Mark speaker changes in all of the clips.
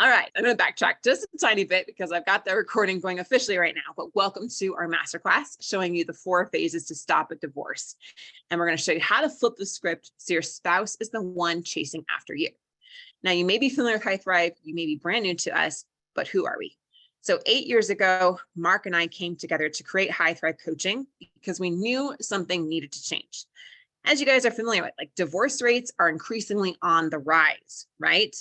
Speaker 1: All right, I'm going to backtrack just a tiny bit because I've got the recording going officially right now, but welcome to our masterclass showing you the 4 phases to stop a divorce. And we're going to show you how to flip the script so your spouse is the one chasing after you. Now, you may be familiar with High Thrive, you may be brand new to us, but who are we? So 8 years ago, Marc and I came together to create High Thrive Coaching because we knew something needed to change. As you guys are familiar with, like divorce rates are increasingly on the rise, right?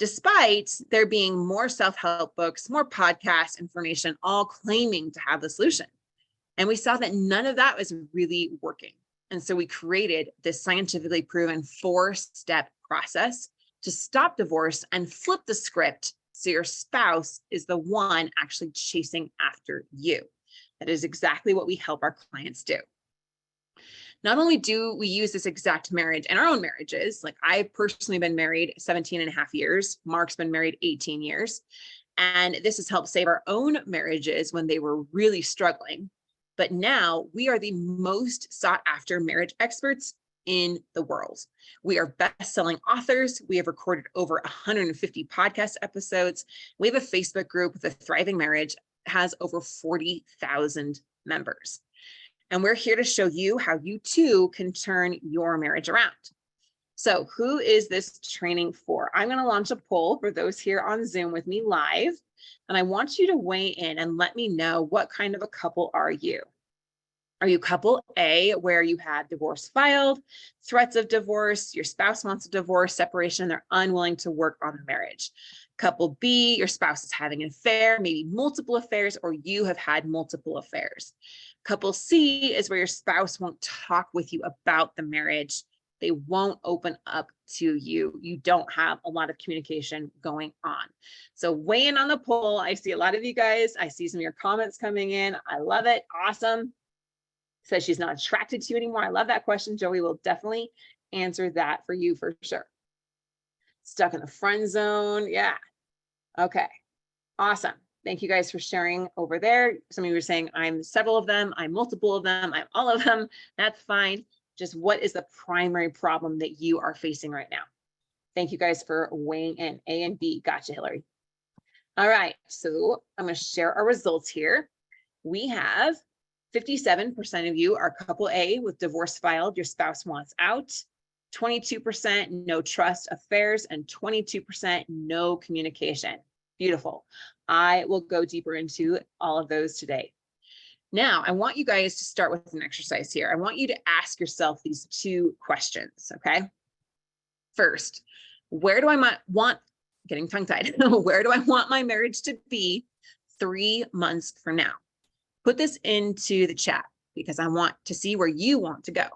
Speaker 1: Despite there being more self-help books, more podcast information, all claiming to have the solution. And we saw that none of that was really working. And so we created this scientifically proven 4-step process to stop divorce and flip the script so your spouse is the one actually chasing after you. That is exactly what we help our clients do. Not only do we use this exact marriage in our own marriages, like I've personally been married 17 and a half years, Marc's been married 18 years, and this has helped save our own marriages when they were really struggling. But now we are the most sought after marriage experts in the world. We are best-selling authors. We have recorded over 150 podcast episodes. We have a Facebook group with a thriving marriage, has over 40,000 members. And we're here to show you how you too can turn your marriage around. So who is this training for? I'm going to launch a poll for those here on Zoom with me live. And I want you to weigh in and let me know, what kind of a couple are you? Are you couple A, where you had divorce filed, threats of divorce, your spouse wants a divorce, separation, and they're unwilling to work on the marriage? Couple B, your spouse is having an affair, maybe multiple affairs, or you have had multiple affairs. Couple C is where your spouse won't talk with you about the marriage. They won't open up to you. You don't have a lot of communication going on. So weigh in on the poll. I see a lot of you guys. I see some of your comments coming in. I love it. Awesome. Says she's not attracted to you anymore. I love that question. Joey will definitely answer that for you for sure. Stuck in the friend zone. Yeah. Okay. Awesome. Thank you guys for sharing over there. Some of you were saying, I'm several of them, I'm multiple of them, I'm all of them. That's fine. Just what is the primary problem that you are facing right now? Thank you guys for weighing in. A and B. Gotcha, Hillary. All right. So I'm going to share our results here. We have 57% of you are couple A with divorce filed, your spouse wants out. 22% no trust affairs, and 22% no communication. Beautiful. I will go deeper into all of those today. Now, I want you guys to start with an exercise here. I want you to ask yourself these 2 questions, okay? First, where do I want, getting tongue-tied, where do I want my marriage to be 3 months from now? Put this into the chat because I want to see where you want to go.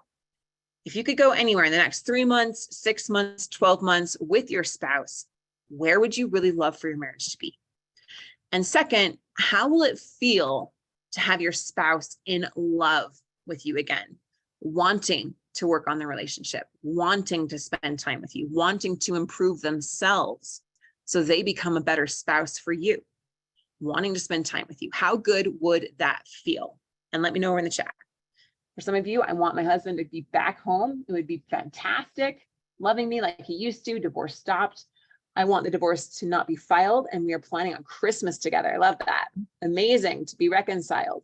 Speaker 1: If you could go anywhere in the next 3 months, 6 months, 12 months with your spouse, where would you really love for your marriage to be? And second, how will it feel to have your spouse in love with you again, wanting to work on the relationship, wanting to spend time with you, wanting to improve themselves so they become a better spouse for you, wanting to spend time with you? How good would that feel? And let me know in the chat. For some of you, I want my husband to be back home. It would be fantastic, loving me like he used to, divorce stopped. I want the divorce to not be filed, and we are planning on Christmas together. I love that. Amazing to be reconciled.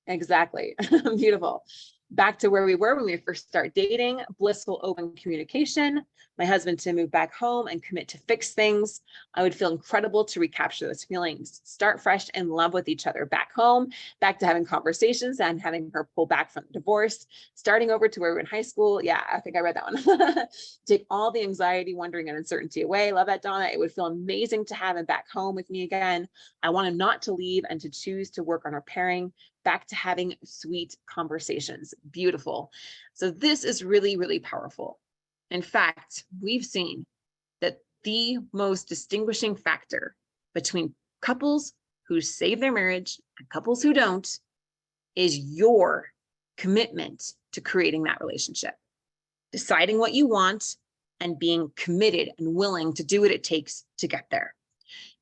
Speaker 1: Exactly. Beautiful. Back to where we were when we first started dating, blissful, open communication, my husband to move back home and commit to fix things. I would feel incredible to recapture those feelings, start fresh in love with each other back home, back to having conversations and having her pull back from the divorce, starting over to where we were in high school. Yeah, I think I read that one. Take all the anxiety, wondering, and uncertainty away. Love that, Donna. It would feel amazing to have him back home with me again. I want him not to leave and to choose to work on our pairing, back to having sweet conversations. Beautiful. So this is really, really powerful. In fact, we've seen that the most distinguishing factor between couples who save their marriage and couples who don't is your commitment to creating that relationship, deciding what you want and being committed and willing to do what it takes to get there.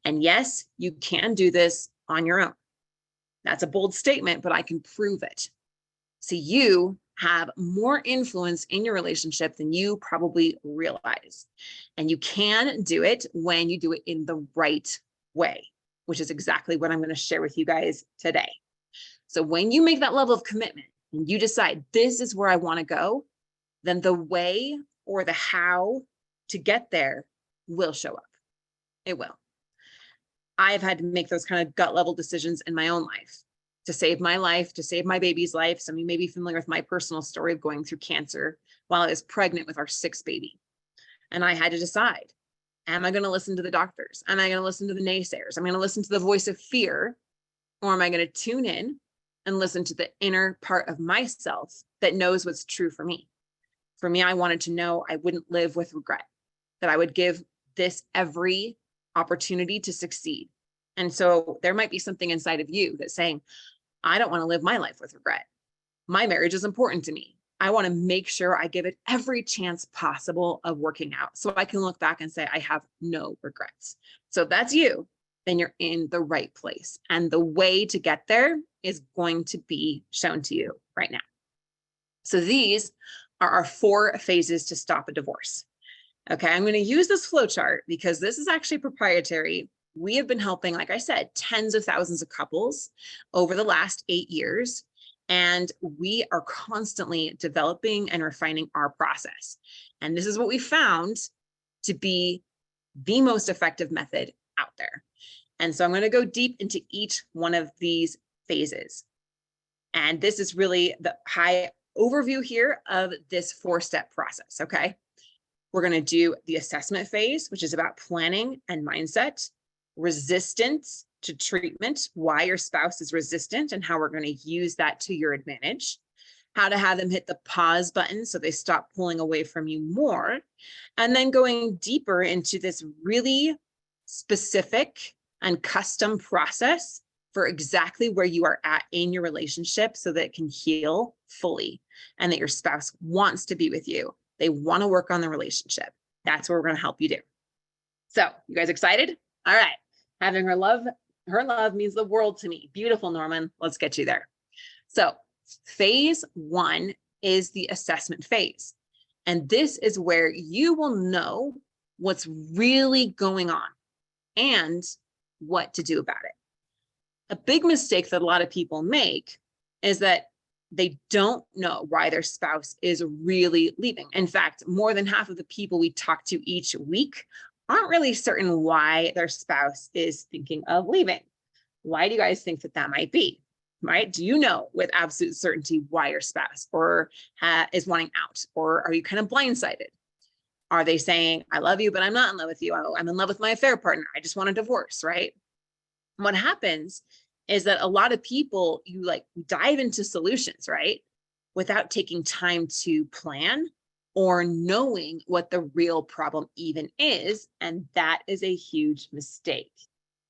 Speaker 1: And yes, you can do this on your own. That's a bold statement, but I can prove it. See, you have more influence in your relationship than you probably realize. And you can do it when you do it in the right way, which is exactly what I'm going to share with you guys today. So when you make that level of commitment and you decide this is where I want to go, then the way or the how to get there will show up. It will. I've had to make those kind of gut level decisions in my own life to save my life, to save my baby's life. Some of you may be familiar with my personal story of going through cancer while I was pregnant with our sixth baby. And I had to decide, am I going to listen to the doctors? Am I going to listen to the naysayers? Am I going to listen to the voice of fear? Or am I going to tune in and listen to the inner part of myself that knows what's true for me? For me, I wanted to know I wouldn't live with regret, that I would give this every opportunity to succeed. And so there might be something inside of you that's saying, I don't want to live my life with regret. My marriage is important to me. I want to make sure I give it every chance possible of working out so I can look back and say, I have no regrets. So if that's you, then you're in the right place. And the way to get there is going to be shown to you right now. So these are our 4 phases to stop a divorce. Okay, I'm going to use this flow chart because this is actually proprietary. We have been helping, like I said, tens of thousands of couples over the last 8 years, and we are constantly developing and refining our process. And this is what we found to be the most effective method out there. And so I'm going to go deep into each one of these phases. And this is really the high overview here of this 4-step process, okay? We're going to do the assessment phase, which is about planning and mindset, resistance to treatment, why your spouse is resistant and how we're going to use that to your advantage, how to have them hit the pause button so they stop pulling away from you more, and then going deeper into this really specific and custom process for exactly where you are at in your relationship so that it can heal fully and that your spouse wants to be with you. They want to work on the relationship. That's what we're going to help you do. So you guys excited? All right. Having her love means the world to me. Beautiful, Norman. Let's get you there. So phase 1 is the assessment phase. And this is where you will know what's really going on and what to do about it. A big mistake that a lot of people make is that they don't know why their spouse is really leaving. In fact, more than half of the people we talk to each week aren't really certain why their spouse is thinking of leaving. Why do you guys think that might be? Right? Do you know with absolute certainty why your spouse is wanting out? Or are you kind of blindsided? Are they saying, I love you, but I'm not in love with you. I'm in love with my affair partner. I just want a divorce, right? What happens is that a lot of people, you dive into solutions, right? Without taking time to plan or knowing what the real problem even is. And that is a huge mistake.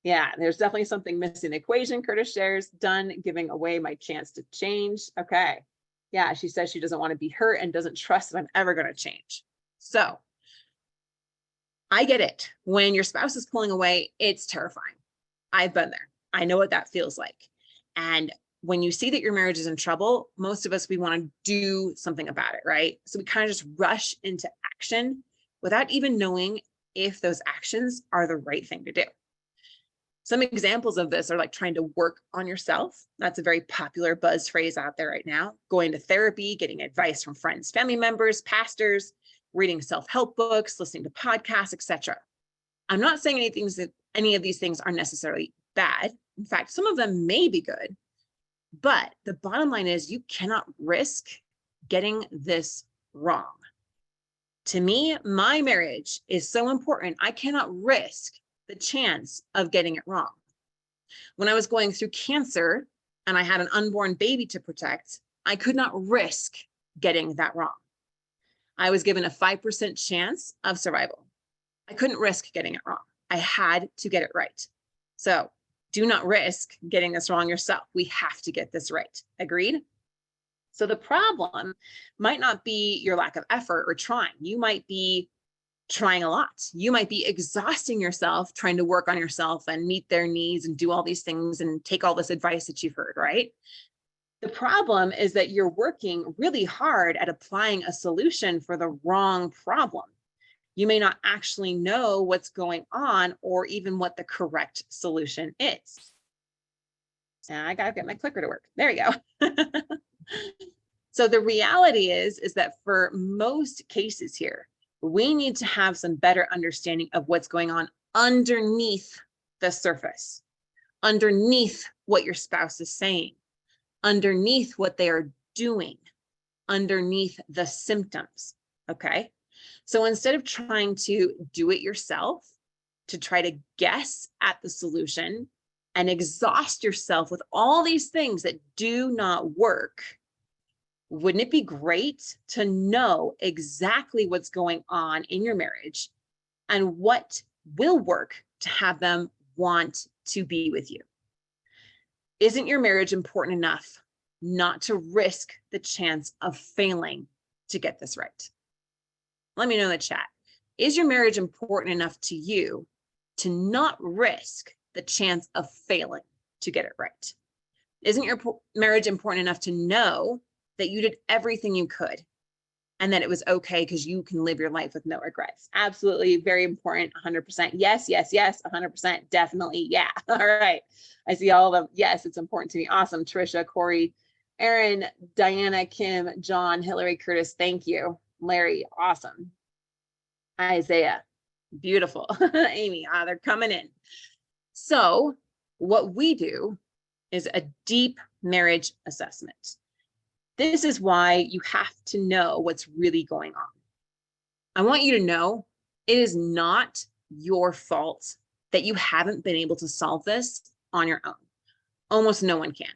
Speaker 1: Yeah, there's definitely something missing in the equation. Curtis shares, done giving away my chance to change. Okay. Yeah, she says she doesn't want to be hurt and doesn't trust that I'm ever going to change. So I get it. When your spouse is pulling away, it's terrifying. I've been there. I know what that feels like. And when you see that your marriage is in trouble, most of us, we want to do something about it, right? So we kind of just rush into action without even knowing if those actions are the right thing to do. Some examples of this are like trying to work on yourself. That's a very popular buzz phrase out there right now. Going to therapy, getting advice from friends, family members, pastors, reading self-help books, listening to podcasts, etc. I'm not saying any of these things are necessarily bad. In fact, some of them may be good, but the bottom line is you cannot risk getting this wrong. To me, my marriage is so important. I cannot risk the chance of getting it wrong. When I was going through cancer and I had an unborn baby to protect, I could not risk getting that wrong. I was given a 5% chance of survival. I couldn't risk getting it wrong. I had to get it right. So do not risk getting this wrong yourself. We have to get this right. Agreed? So the problem might not be your lack of effort or trying. You might be trying a lot. You might be exhausting yourself trying to work on yourself and meet their needs and do all these things and take all this advice that you've heard, right? The problem is that you're working really hard at applying a solution for the wrong problem. You may not actually know what's going on or even what the correct solution is. And I got to get my clicker to work. There you go. So the reality is that for most cases here, we need to have some better understanding of what's going on underneath the surface, underneath what your spouse is saying, underneath what they are doing, underneath the symptoms. Okay. So instead of trying to do it yourself, to try to guess at the solution and exhaust yourself with all these things that do not work, wouldn't it be great to know exactly what's going on in your marriage and what will work to have them want to be with you? Isn't your marriage important enough not to risk the chance of failing to get this right? Let me know in the chat. Is your marriage important enough to you to not risk the chance of failing to get it right? Isn't your marriage important enough to know that you did everything you could and that it was okay because you can live your life with no regrets? Absolutely. Very important. 100%. Yes, yes, yes. 100%. Definitely. Yeah. All right. I see all of them. Yes, it's important to me. Awesome. Trisha, Corey, Aaron, Diana, Kim, John, Hillary, Curtis. Thank you. Larry. Awesome. Isaiah. Beautiful. Amy. They're coming in. So what we do is a deep marriage assessment. This is why you have to know what's really going on. I want you to know it is not your fault that you haven't been able to solve this on your own. Almost no one can.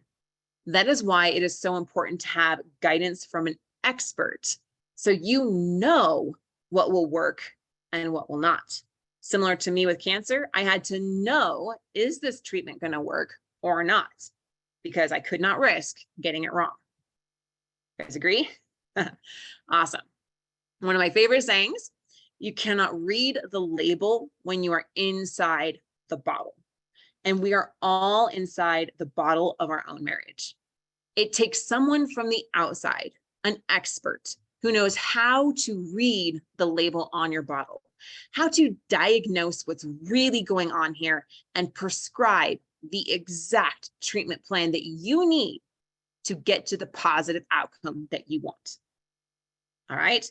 Speaker 1: That is why it is so important to have guidance from an expert so you know what will work and what will not. Similar to me with cancer, I had to know, is this treatment going to work or not? Because I could not risk getting it wrong. You guys agree? Awesome. One of my favorite sayings, you cannot read the label when you are inside the bottle. And we are all inside the bottle of our own marriage. It takes someone from the outside, an expert who knows how to read the label on your bottle, how to diagnose what's really going on here and prescribe the exact treatment plan that you need to get to the positive outcome that you want. All right.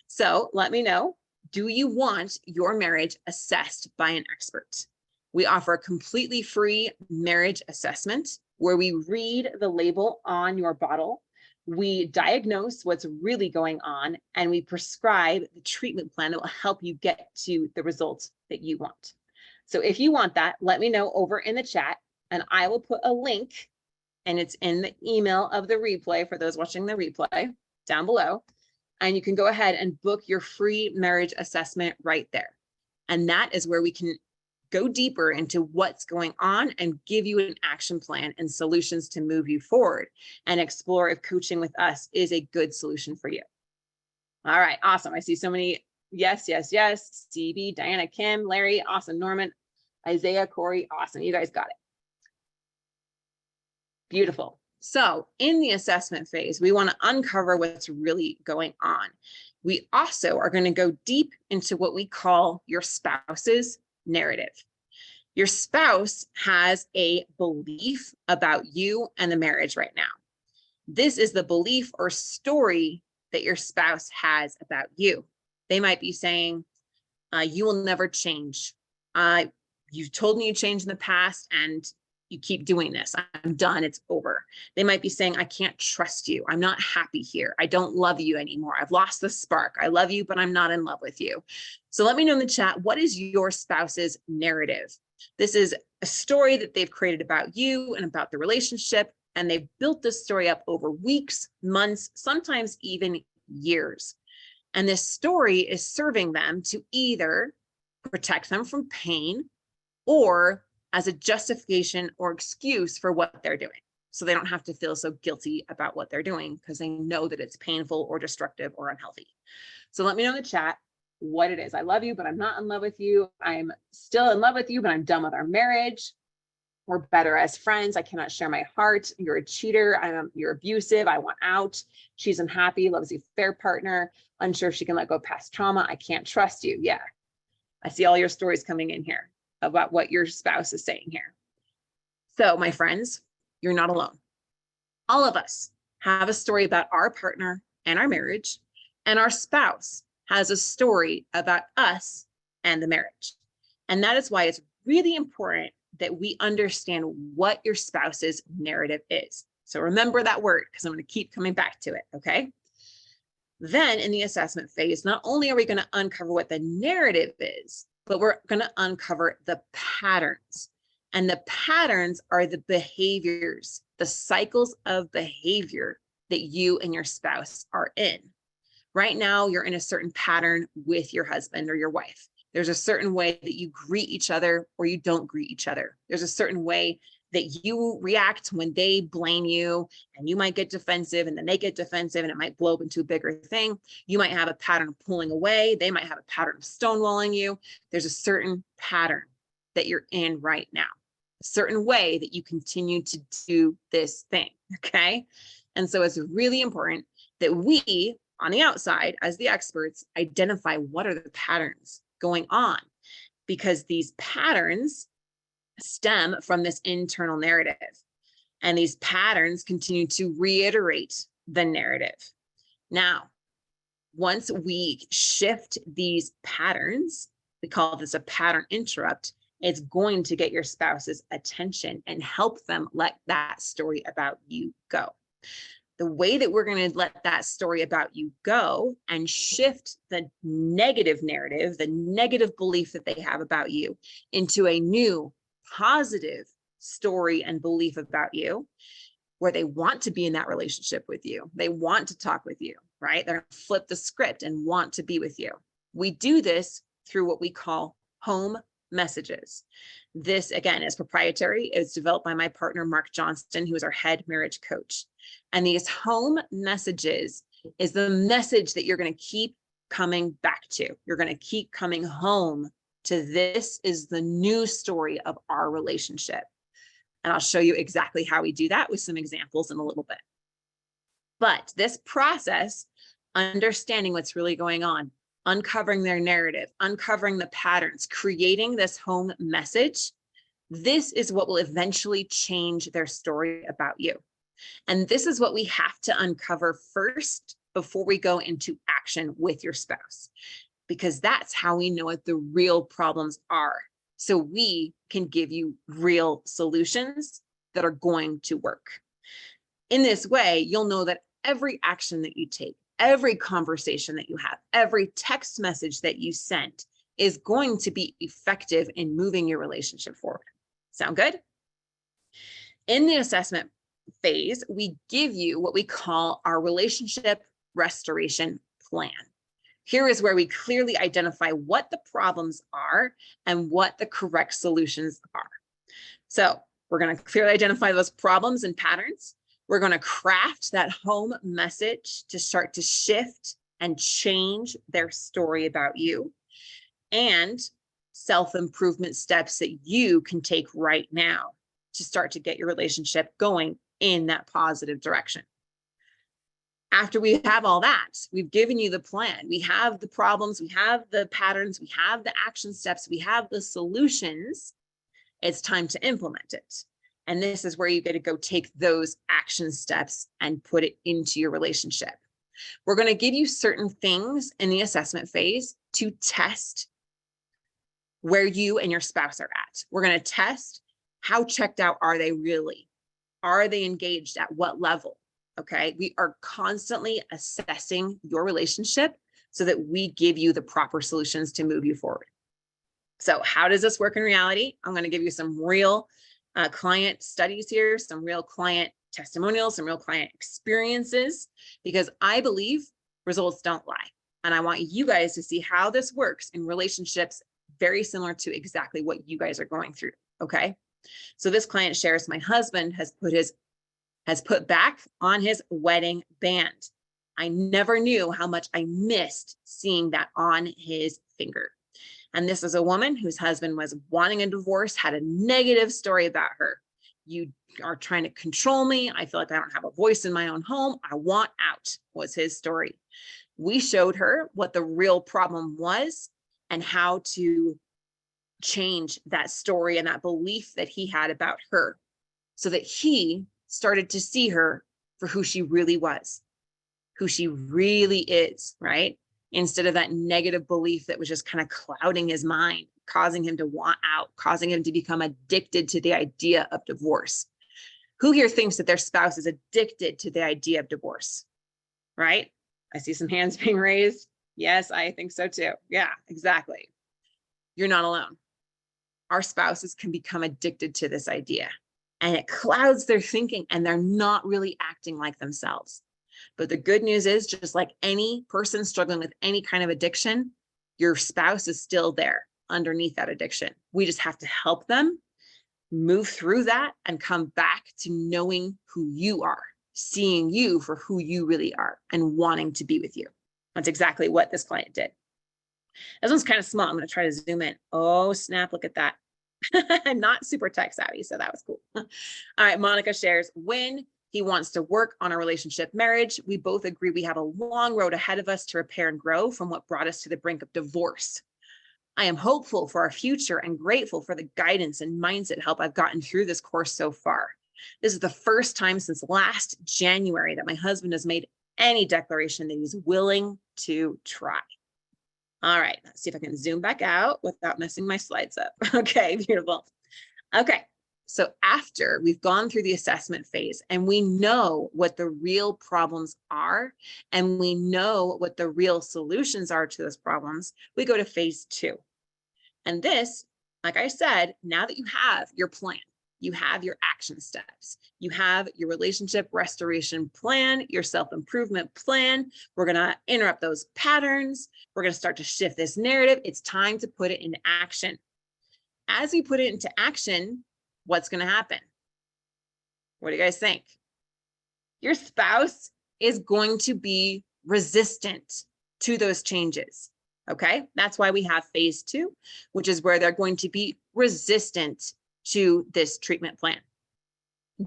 Speaker 1: So let me know, do you want your marriage assessed by an expert? We offer a completely free marriage assessment where we read the label on your bottle, we diagnose what's really going on, and we prescribe the treatment plan that will help you get to the results that you want. So if you want that, let me know over in the chat, and I will put a link, and it's in the email of the replay for those watching the replay down below. And you can go ahead and book your free marriage assessment right there. And that is where we can go deeper into what's going on and give you an action plan and solutions to move you forward and explore if coaching with us is a good solution for you. All right, awesome. I see so many yes, yes, yes. CB, Diana, Kim, Larry, awesome. Norman, Isaiah, Corey, awesome. You guys got it. Beautiful. So in the assessment phase, we want to uncover what's really going on. We also are going to go deep into what we call your spouse's narrative. Your spouse has a belief about you and the marriage right now. This is the belief or story that your spouse has about you. They might be saying, you will never change. You've told me you changed in the past and you keep doing this. I'm done. It's over. They might be saying, I can't trust you. I'm not happy here. I don't love you anymore. I've lost the spark. I love you, but I'm not in love with you. So let me know in the chat, what is your spouse's narrative? This is a story that they've created about you and about the relationship, and they've built this story up over weeks, months, sometimes even years. And this story is serving them to either protect them from pain or as a justification or excuse for what they're doing. So they don't have to feel so guilty about what they're doing because they know that it's painful or destructive or unhealthy. So let me know in the chat what it is. I love you, but I'm not in love with you. I'm still in love with you, but I'm done with our marriage. We're better as friends. I cannot share my heart. You're a cheater. You're abusive. I want out. She's unhappy, loves a fair partner, unsure if she can let go past trauma. I can't trust you. Yeah. I see all your stories coming in here about what your spouse is saying here. So, my friends, you're not alone. All of us have a story about our partner and our marriage, and our spouse has a story about us and the marriage. And that is why it's really important that we understand what your spouse's narrative is. So remember that word, because I'm going to keep coming back to it, okay? Then in the assessment phase, not only are we going to uncover what the narrative is, but we're going to uncover the patterns. And the patterns are the behaviors, the cycles of behavior that you and your spouse are in. Right now, you're in a certain pattern with your husband or your wife. There's a certain way that you greet each other or you don't greet each other. There's a certain way that you react when they blame you, and you might get defensive, and then they get defensive and it might blow up into a bigger thing. You might have a pattern of pulling away. They might have a pattern of stonewalling you. There's a certain pattern that you're in right now, a certain way that you continue to do this thing, okay? And so it's really important that we, on the outside, as the experts, identify what are the patterns going on, because these patterns stem from this internal narrative, and these patterns continue to reiterate the narrative. Now, once we shift these patterns, we call this a pattern interrupt, it's going to get your spouse's attention and help them let that story about you go. The way that we're going to let that story about you go and shift the negative narrative, the negative belief that they have about you, into a new positive story and belief about you, where they want to be in that relationship with you. They want to talk with you, right? They're going to flip the script and want to be with you. We do this through what we call home messages. This, again, is proprietary. It's developed by my partner, Marc Johnston, who is our head marriage coach. And these home messages is the message that you're going to keep coming back to. You're going to keep coming home to. This is the new story of our relationship. And I'll show you exactly how we do that with some examples in a little bit. But this process, understanding what's really going on, uncovering their narrative, uncovering the patterns, creating this home message, this is what will eventually change their story about you. And this is what we have to uncover first before we go into action with your spouse, because that's how we know what the real problems are. So we can give you real solutions that are going to work. In this way, you'll know that every action that you take, every conversation that you have, every text message that you send is going to be effective in moving your relationship forward. Sound good? In the assessment phase, we give you what we call our relationship restoration plan. Here is where we clearly identify what the problems are and what the correct solutions are. So we're going to clearly identify those problems and patterns. We're going to craft that home message to start to shift and change their story about you, and self-improvement steps that you can take right now to start to get your relationship going in that positive direction. After we have all that, we've given you the plan. We have the problems, we have the patterns, we have the action steps, we have the solutions. It's time to implement it. And this is where you get to go take those action steps and put it into your relationship. We're going to give you certain things in the assessment phase to test where you and your spouse are at. We're going to test how checked out are they really? Are they engaged at what level? Okay, we are constantly assessing your relationship so that we give you the proper solutions to move you forward. So how does this work in reality? I'm going to give you some real client studies here, some real client testimonials, some real client experiences, because I believe results don't lie. And I want you guys to see how this works in relationships very similar to exactly what you guys are going through. Okay, so this client shares, my husband has put back on his wedding band. I never knew how much I missed seeing that on his finger. And this is a woman whose husband was wanting a divorce, had a negative story about her. You are trying to control me. I feel like I don't have a voice in my own home. I want out, was his story. We showed her what the real problem was and how to change that story and that belief that he had about her so that he started to see her for who she really was, who she really is, right? Instead of that negative belief that was just kind of clouding his mind, causing him to want out, causing him to become addicted to the idea of divorce. Who here thinks that their spouse is addicted to the idea of divorce, right? I see some hands being raised. Yes, I think so too. Yeah, exactly. You're not alone. Our spouses can become addicted to this idea, and it clouds their thinking, and they're not really acting like themselves. But the good news is, just like any person struggling with any kind of addiction, your spouse is still there underneath that addiction. We just have to help them move through that and come back to knowing who you are, seeing you for who you really are, and wanting to be with you. That's exactly what this client did. This one's kind of small. I'm going to try to zoom in. Oh, snap. Look at that. I'm not super tech savvy, so that was cool. All right. Monica shares, when he wants to work on a relationship marriage, we both agree we have a long road ahead of us to repair and grow from what brought us to the brink of divorce. I am hopeful for our future and grateful for the guidance and mindset help I've gotten through this course so far. This is the first time since last January that my husband has made any declaration that he's willing to try. All right, let's see if I can zoom back out without messing my slides up. Okay, beautiful. Okay, so after we've gone through the assessment phase and we know what the real problems are, and we know what the real solutions are to those problems, we go to phase 2. And this, like I said, now that you have your plan, you have your action steps, you have your relationship restoration plan, your self-improvement plan. We're going to interrupt those patterns. We're going to start to shift this narrative. It's time to put it into action. As we put it into action, what's going to happen? What do you guys think? Your spouse is going to be resistant to those changes. Okay, that's why we have phase 2, which is where they're going to be resistant to this treatment plan.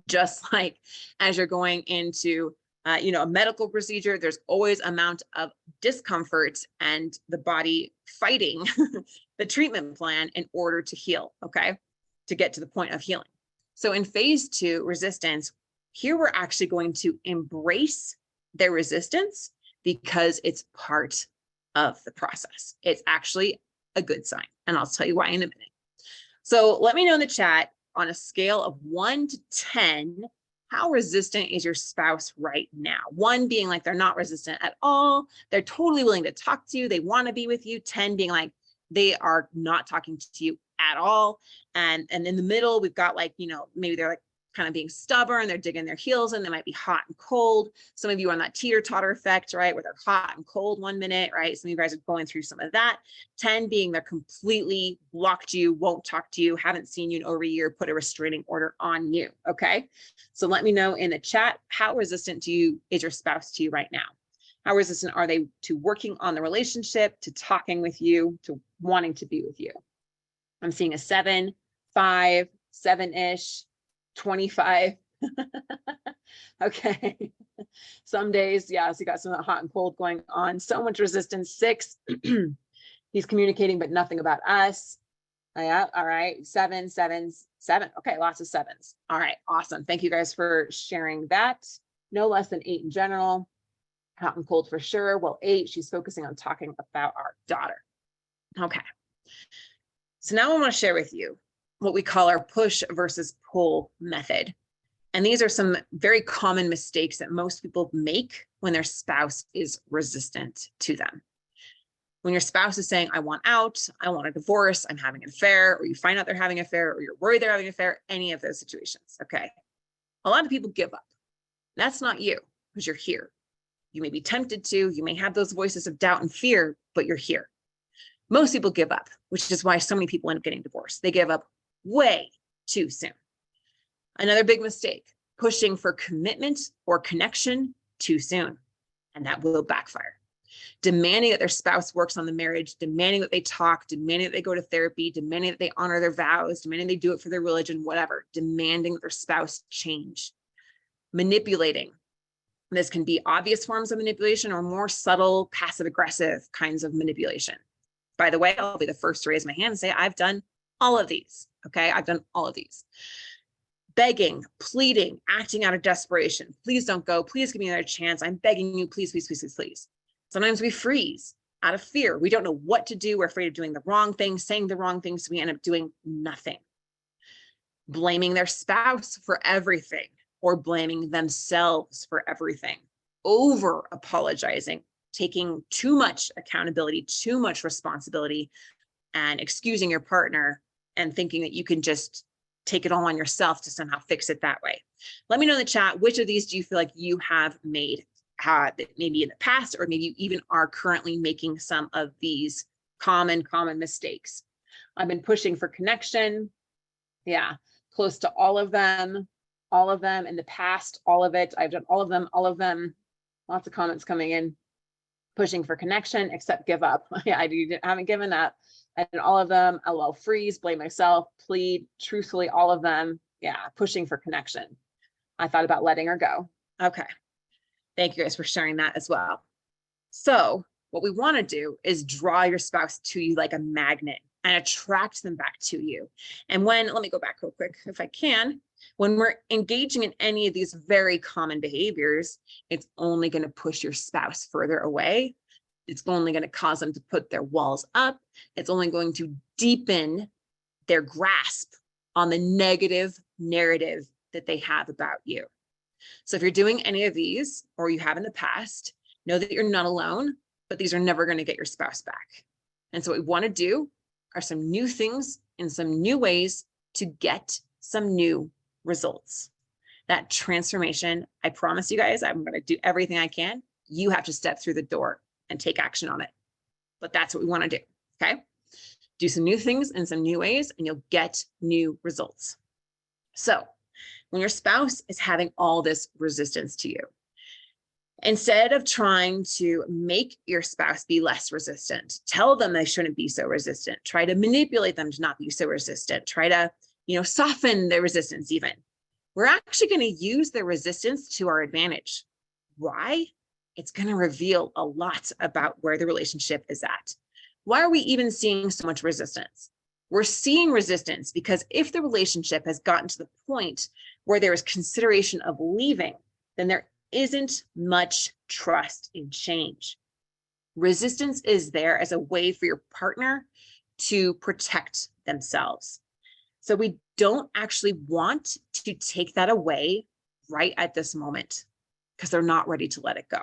Speaker 1: Just like as you're going into a medical procedure, there's always amount of discomfort and the body fighting the treatment plan in order to heal, okay, to get to the point of healing. So in phase 2, resistance, here we're actually going to embrace their resistance because it's part of the process. It's actually a good sign, and I'll tell you why in a minute. So let me know in the chat, on a scale of 1 to 10, how resistant is your spouse right now? 1 being like they're not resistant at all. They're totally willing to talk to you. They want to be with you. 10 being like they are not talking to you at all. And in the middle, we've got like, maybe they're like kind of being stubborn. They're digging their heels in. They might be hot and cold. Some of you are on that teeter-totter effect, right? Where they're hot and cold 1 minute, right? Some of you guys are going through some of that. 10 being they're completely blocked you, won't talk to you, haven't seen you in over a year, put a restraining order on you, okay? So let me know in the chat, how resistant is your spouse to you right now? How resistant are they to working on the relationship, to talking with you, to wanting to be with you? I'm seeing a 7, 5, 7-ish, 25. Okay. Some days, yes, you got some hot and cold going on. So much resistance. 6. He's communicating, but nothing about us. Yeah. All right. 7, 7, 7. Okay. Lots of 7s. All right. Awesome. Thank you guys for sharing that. No less than 8 in general. Hot and cold for sure. Well, 8, she's focusing on talking about our daughter. Okay. So now I want to share with you what we call our push versus pull method. And these are some very common mistakes that most people make when their spouse is resistant to them. When your spouse is saying, I want out, I want a divorce, I'm having an affair, or you find out they're having an affair, or you're worried they're having an affair, any of those situations, okay? A lot of people give up. That's not you, because you're here. You may be tempted to, you may have those voices of doubt and fear, but you're here. Most people give up, which is why so many people end up getting divorced. They give up way too soon. Another big mistake, pushing for commitment or connection too soon, and that will backfire. demanding that their spouse works on the marriage, demanding that they talk, demanding that they go to therapy, demanding that they honor their vows, demanding they do it for their religion, whatever, demanding that their spouse change. Manipulating. This can be obvious forms of manipulation or more subtle, passive-aggressive kinds of manipulation. By the way, I'll be the first to raise my hand and say, I've done all of these, okay? I've done all of these. Begging, pleading, acting out of desperation. Please don't go. Please give me another chance. I'm begging you, please, please, please, please, please. Sometimes we freeze out of fear. We don't know what to do. We're afraid of doing the wrong thing, saying the wrong things, so we end up doing nothing. Blaming their spouse for everything or blaming themselves for everything. Over apologizing, taking too much accountability, too much responsibility, and excusing your partner and thinking that you can just take it all on yourself to somehow fix it that way. Let me know in the chat, which of these do you feel like you have made maybe in the past, or maybe you even are currently making some of these common mistakes. I've been pushing for connection. Yeah, close to all of them in the past, all of it. I've done all of them. Lots of comments coming in. Pushing for connection, except give up. Yeah, I haven't given up. And all of them, LOL, freeze, blame myself, plead, truthfully, all of them. Yeah, pushing for connection. I thought about letting her go. Okay. Thank you guys for sharing that as well. So what we want to do is draw your spouse to you like a magnet and attract them back to you. And let me go back real quick if I can. When we're engaging in any of these very common behaviors, it's only going to push your spouse further away. It's only going to cause them to put their walls up. It's only going to deepen their grasp on the negative narrative that they have about you. So if you're doing any of these, or you have in the past, know that you're not alone, but these are never going to get your spouse back. And so what we want to do are some new things in some new ways to get some new results. That transformation, I promise you guys, I'm going to do everything I can. You have to step through the door and take action on it. But that's what we want to do, okay? Do some new things in some new ways, and you'll get new results. So when your spouse is having all this resistance to you, instead of trying to make your spouse be less resistant, tell them they shouldn't be so resistant, try to manipulate them to not be so resistant, try to, soften their resistance even. We're actually going to use their resistance to our advantage. Why? It's going to reveal a lot about where the relationship is at. Why are we even seeing so much resistance? We're seeing resistance because if the relationship has gotten to the point where there is consideration of leaving, then there isn't much trust in change. Resistance is there as a way for your partner to protect themselves. So we don't actually want to take that away right at this moment because they're not ready to let it go.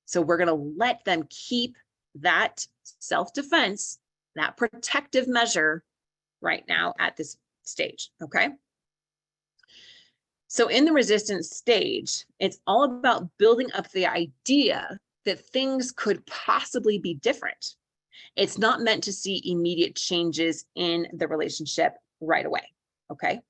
Speaker 1: So we're going to let them keep that self-defense, that protective measure right now at this stage, okay? So in the resistance stage, it's all about building up the idea that things could possibly be different. It's not meant to see immediate changes in the relationship right away, okay?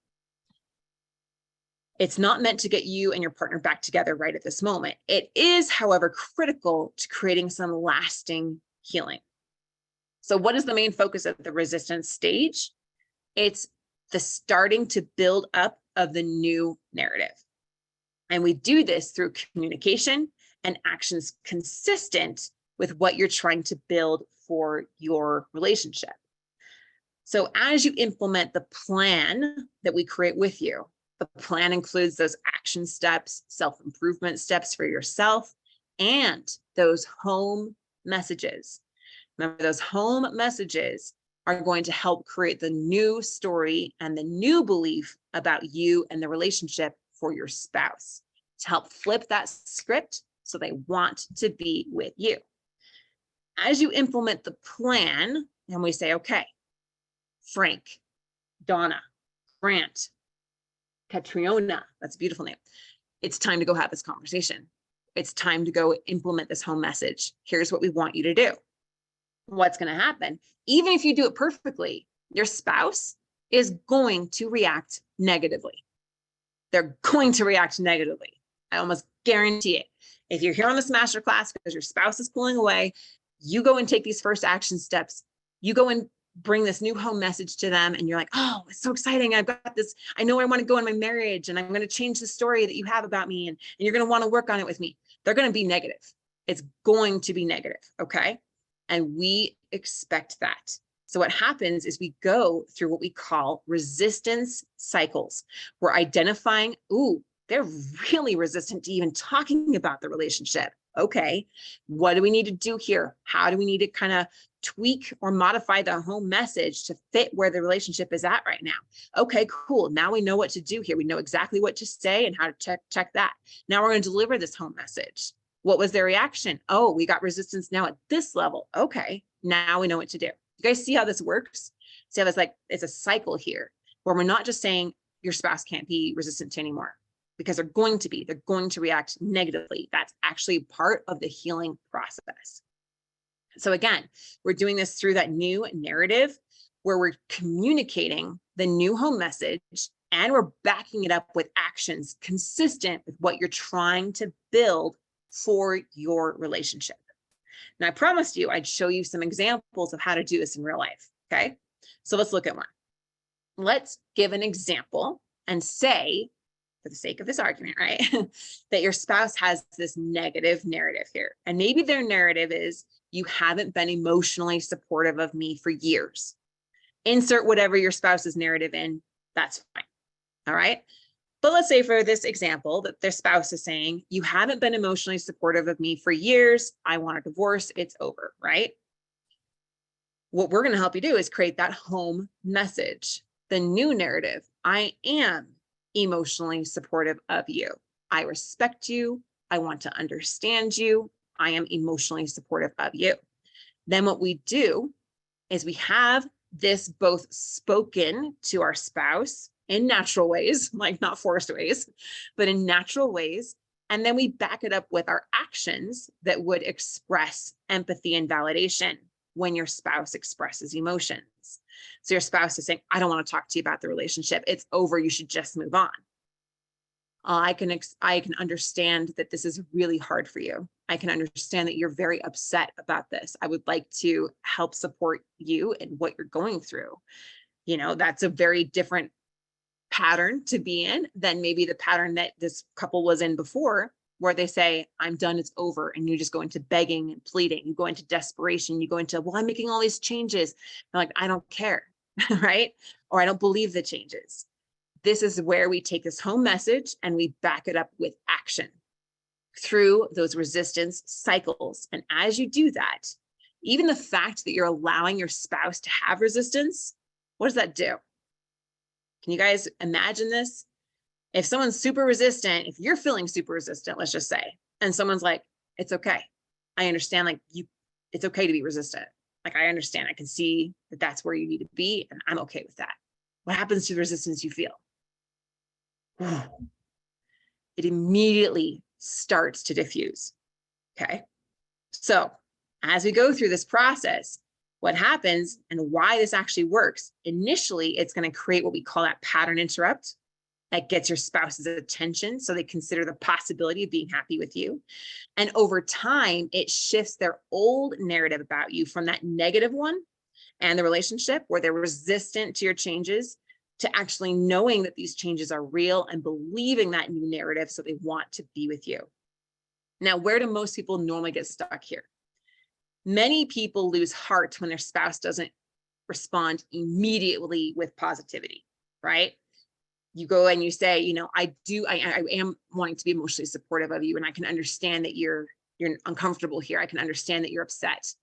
Speaker 1: It's not meant to get you and your partner back together right at this moment. It is, however, critical to creating some lasting healing. So what is the main focus of the resistance stage? It's the starting to build up of the new narrative. And we do this through communication and actions consistent with what you're trying to build for your relationship. So as you implement the plan that we create with you, the plan includes those action steps, self-improvement steps for yourself, and those home messages. Remember, those home messages are going to help create the new story and the new belief about you and the relationship for your spouse to help flip that script so they want to be with you. As you implement the plan, and we say, okay, Frank, Donna, Grant, Catriona, that's a beautiful name. It's time to go have this conversation. It's time to go implement this home message. Here's what we want you to do. What's going to happen? Even if you do it perfectly, your spouse is going to react negatively. They're going to react negatively. I almost guarantee it. If you're here on this masterclass because your spouse is pulling away, you go and take these first action steps. You go and bring this new home message to them, and you're like, oh, it's so exciting. I've got this. I know I want to go in my marriage, and I'm going to change the story that you have about me, and you're going to want to work on it with me. They're going to be negative. It's going to be negative. Okay. And we expect that. So what happens is we go through what we call resistance cycles. We're identifying, ooh, they're really resistant to even talking about the relationship. Okay, what do we need to do here? How do we need to kind of tweak or modify the home message to fit where the relationship is at right now? Okay, cool. Now we know what to do here. We know exactly what to say and how to check that. Now we're going to deliver this home message. What was their reaction? Oh, we got resistance now at this level. Okay, now we know what to do. You guys see how this works? See how it's a cycle here where we're not just saying your spouse can't be resistant to anymore, because they're going to react negatively. That's actually part of the healing process. So again, we're doing this through that new narrative where we're communicating the new home message and we're backing it up with actions consistent with what you're trying to build for your relationship. Now, I promised you I'd show you some examples of how to do this in real life. Okay, so let's look at one. Let's give an example and say, for the sake of this argument, right, that your spouse has this negative narrative here. And maybe their narrative is, you haven't been emotionally supportive of me for years. Insert whatever your spouse's narrative in, that's fine. All right. But let's say for this example that their spouse is saying, you haven't been emotionally supportive of me for years. I want a divorce. It's over, right? What we're going to help you do is create that home message, the new narrative. I am emotionally supportive of you. I respect you. I want to understand you. I am emotionally supportive of you. Then what we do is we have this both spoken to our spouse in natural ways, like not forced ways, but in natural ways. And then we back it up with our actions that would express empathy and validation when your spouse expresses emotions. So your spouse is saying, I don't want to talk to you about the relationship. It's over. You should just move on. I can understand that this is really hard for you. I can understand that you're very upset about this. I would like to help support you in what you're going through. You know, that's a very different pattern to be in than maybe the pattern that this couple was in before, where they say, I'm done, it's over. And you just go into begging and pleading. You go into desperation. You go into, well, I'm making all these changes. I'm like, I don't care, right? Or I don't believe the changes. This is where we take this home message and we back it up with action through those resistance cycles. And as you do that, even the fact that you're allowing your spouse to have resistance, what does that do? Can you guys imagine this? If someone's super resistant, if you're feeling super resistant, let's just say, and someone's like, it's okay. I understand, it's okay to be resistant. Like, I understand, I can see that that's where you need to be, and I'm okay with that. What happens to the resistance you feel? It immediately starts to diffuse. Okay. So as we go through this process, what happens and why this actually works, initially, it's going to create what we call that pattern interrupt that gets your spouse's attention so they consider the possibility of being happy with you. And over time, it shifts their old narrative about you from that negative one and the relationship where they're resistant to your changes to actually knowing that these changes are real and believing that new narrative so they want to be with you. Now, where do most people normally get stuck here? Many people lose heart when their spouse doesn't respond immediately with positivity, right? You go and you say, you know, I am wanting to be emotionally supportive of you, and I can understand that you're uncomfortable here. I can understand that you're upset.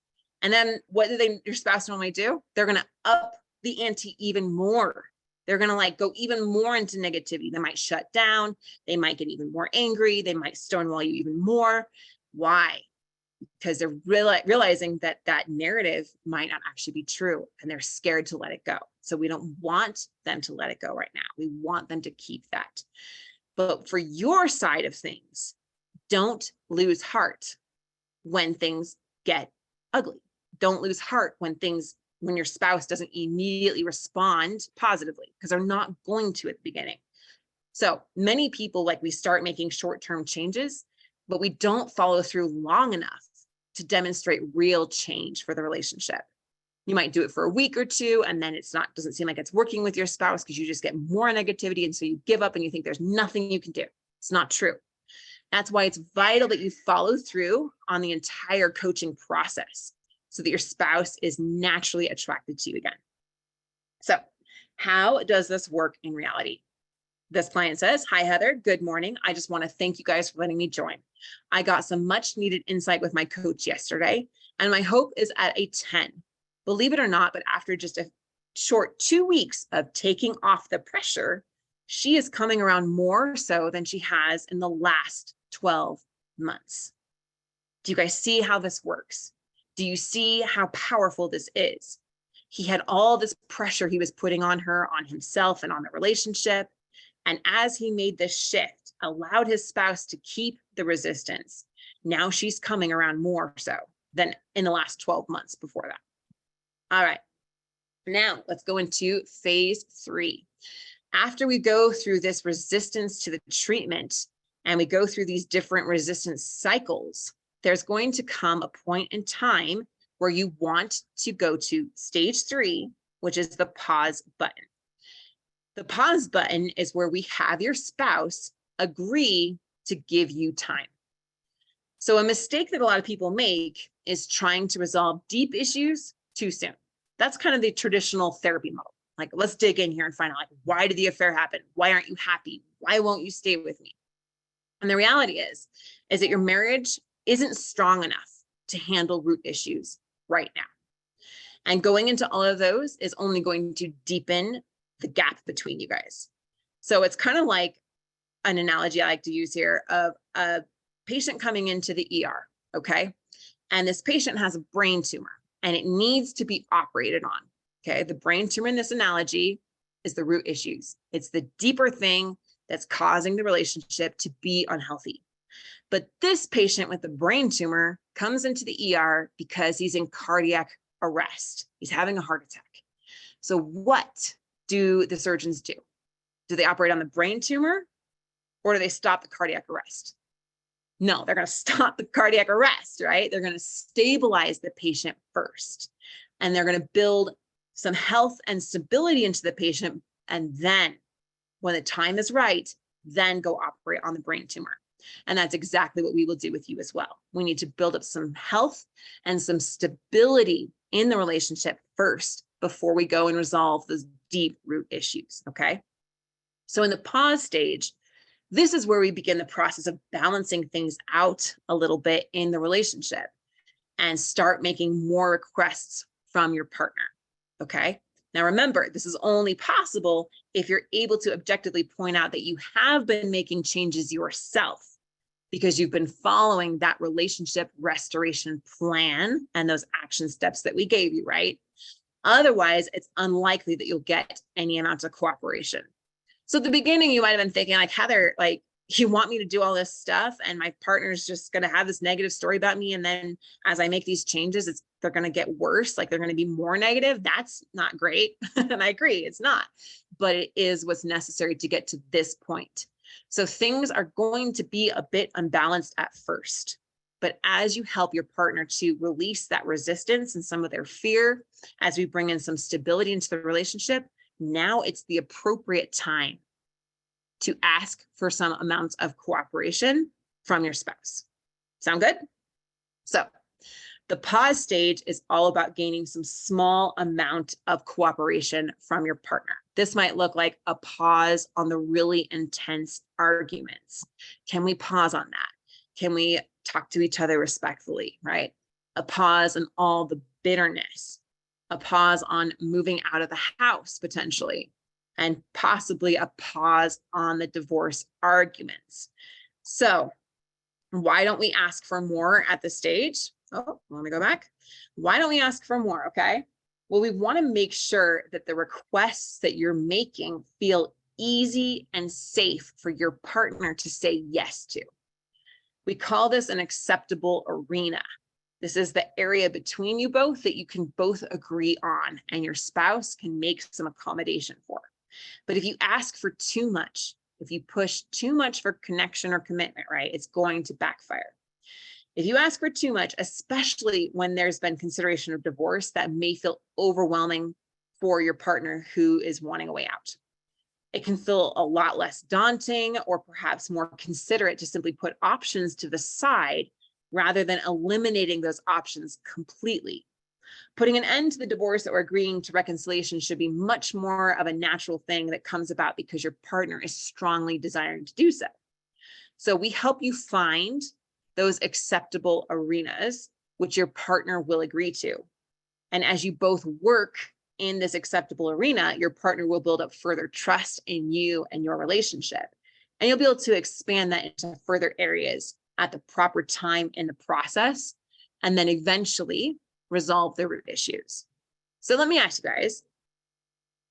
Speaker 1: And then what do your spouse normally do? They're going to up the ante even more. They're going to go even more into negativity. They might shut down. They might get even more angry. They might stonewall you even more. Why? Because they're realizing that that narrative might not actually be true, and they're scared to let it go. So we don't want them to let it go right now. We want them to keep that. But for your side of things, don't lose heart when things get ugly. Don't lose heart when your spouse doesn't immediately respond positively, because they're not going to at the beginning. So many people, we start making short-term changes. but we don't follow through long enough to demonstrate real change for the relationship. You might do it for a week or two, and then doesn't seem like it's working with your spouse because you just get more negativity. And so you give up and you think there's nothing you can do. It's not true. That's why it's vital that you follow through on the entire coaching process so that your spouse is naturally attracted to you again. So how does this work in reality? This client says, "Hi, Heather. Good morning. I just want to thank you guys for letting me join. I got some much needed insight with my coach yesterday, and my hope is at a 10. Believe it or not, but after just a short 2 weeks of taking off the pressure, she is coming around more so than she has in the last 12 months. Do you guys see how this works? Do you see how powerful this is? He had all this pressure he was putting on her, on himself, and on the relationship. And as he made this shift, allowed his spouse to keep the resistance, now she's coming around more so than in the last 12 months before that. All right, now let's go into phase 3. After we go through this resistance to the treatment and we go through these different resistance cycles, there's going to come a point in time where you want to go to stage 3, which is the pause button. The pause button is where we have your spouse agree to give you time. So a mistake that a lot of people make is trying to resolve deep issues too soon. That's kind of the traditional therapy model. Like, let's dig in here and find out, like, why did the affair happen? Why aren't you happy? Why won't you stay with me? And the reality is that your marriage isn't strong enough to handle root issues right now. And going into all of those is only going to deepen the gap between you guys. So it's kind of like an analogy I like to use here of a patient coming into the ER, okay? And this patient has a brain tumor and it needs to be operated on, okay? The brain tumor in this analogy is the root issues. It's the deeper thing that's causing the relationship to be unhealthy. But this patient with the brain tumor comes into the ER because he's in cardiac arrest. He's having a heart attack. So what do the surgeons do? Do they operate on the brain tumor or do they stop the cardiac arrest? No, they're going to stop the cardiac arrest, right? They're going to stabilize the patient first, and they're going to build some health and stability into the patient. And then when the time is right, then go operate on the brain tumor. And that's exactly what we will do with you as well. We need to build up some health and some stability in the relationship first before we go and resolve those deep root issues, okay? So in the pause stage, this is where we begin the process of balancing things out a little bit in the relationship and start making more requests from your partner, okay? Now remember, this is only possible if you're able to objectively point out that you have been making changes yourself because you've been following that relationship restoration plan and those action steps that we gave you, right? Otherwise, it's unlikely that you'll get any amount of cooperation. So at the beginning, you might have been thinking like, Heather, like, you want me to do all this stuff and my partner's just going to have this negative story about me. And then as I make these changes, they're going to get worse. Like they're going to be more negative. That's not great. And I agree, it's not, but it is what's necessary to get to this point. So things are going to be a bit unbalanced at first, but as you help your partner to release that resistance and some of their fear, as we bring in some stability into the relationship, now it's the appropriate time to ask for some amounts of cooperation from your spouse. Sound good? So the pause stage is all about gaining some small amount of cooperation from your partner. This might look like a pause on the really intense arguments. Can we pause on that? Can we talk to each other respectfully, right? A pause on all the bitterness, a pause on moving out of the house potentially, and possibly a pause on the divorce arguments. So why don't we ask for more at this stage? Oh, let me go back. Why don't we ask for more? Okay. Well, we want to make sure that the requests that you're making feel easy and safe for your partner to say yes to. We call this an acceptable arena. This is the area between you both that you can both agree on and your spouse can make some accommodation for. But if you ask for too much, If you push too much for connection or commitment, right, it's going to backfire. If you ask for too much, especially when there's been consideration of divorce, that may feel overwhelming for your partner who is wanting a way out. It can feel a lot less daunting or perhaps more considerate to simply put options to the side rather than eliminating those options completely. Putting an end to the divorce or agreeing to reconciliation should be much more of a natural thing that comes about because your partner is strongly desiring to do so. So we help you find those acceptable arenas which your partner will agree to. And as you both work in this acceptable arena, your partner will build up further trust in you and your relationship. And you'll be able to expand that into further areas at the proper time in the process, and then eventually resolve the root issues. So let me ask you guys,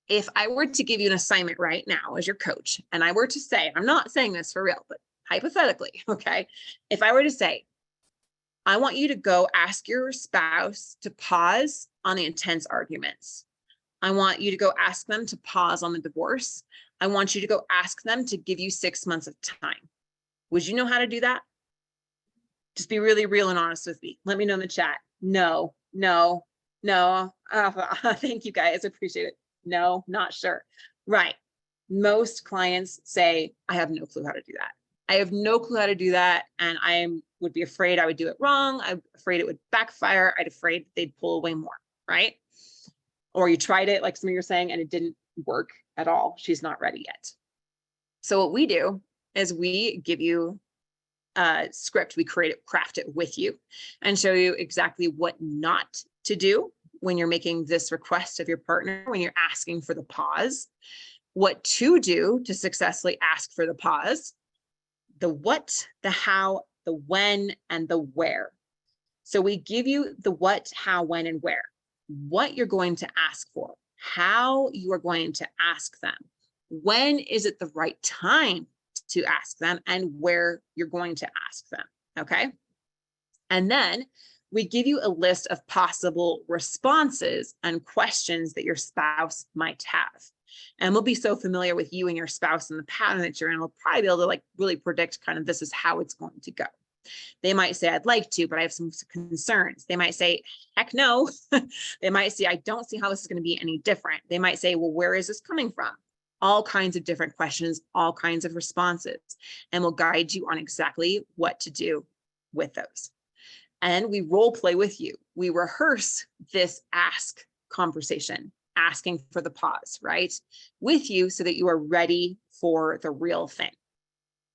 Speaker 1: if I were to give you an assignment right now as your coach, and I were to say, I'm not saying this for real, but hypothetically, okay, if I were to say, I want you to go ask your spouse to pause on the intense arguments. I want you to go ask them to pause on the divorce. I want you to go ask them to give you 6 months of time. Would you know how to do that? Just be really real and honest with me. Let me know in the chat. No. Thank you guys. Appreciate it. No, not sure. Right. Most clients say, I have no clue how to do that. I have no clue how to do that. And I would be afraid I would do it wrong. I'm afraid it would backfire. I'm afraid they'd pull away more, right? Or you tried it, like some of you are saying, and it didn't work at all. She's not ready yet. So what we do is we give you a script, we craft it with you and show you exactly what not to do when you're making this request of your partner, when you're asking for the pause, what to do to successfully ask for the pause, the what, the how, the when, and the where. So we give you the what, how, when, and where, what you're going to ask for, how you are going to ask them, when is it the right time to ask them, and where you're going to ask them, okay? And then we give you a list of possible responses and questions that your spouse might have. And we'll be so familiar with you and your spouse and the pattern that you're in, we'll probably be able to like really predict kind of this is how it's going to go. They might say, I'd like to, but I have some concerns. They might say, heck no. They might say, I don't see how this is going to be any different. They might say, well, where is this coming from? All kinds of different questions, all kinds of responses, and we'll guide you on exactly what to do with those. And we role play with you. We rehearse this ask conversation, asking for the pause, right? With you so that you are ready for the real thing.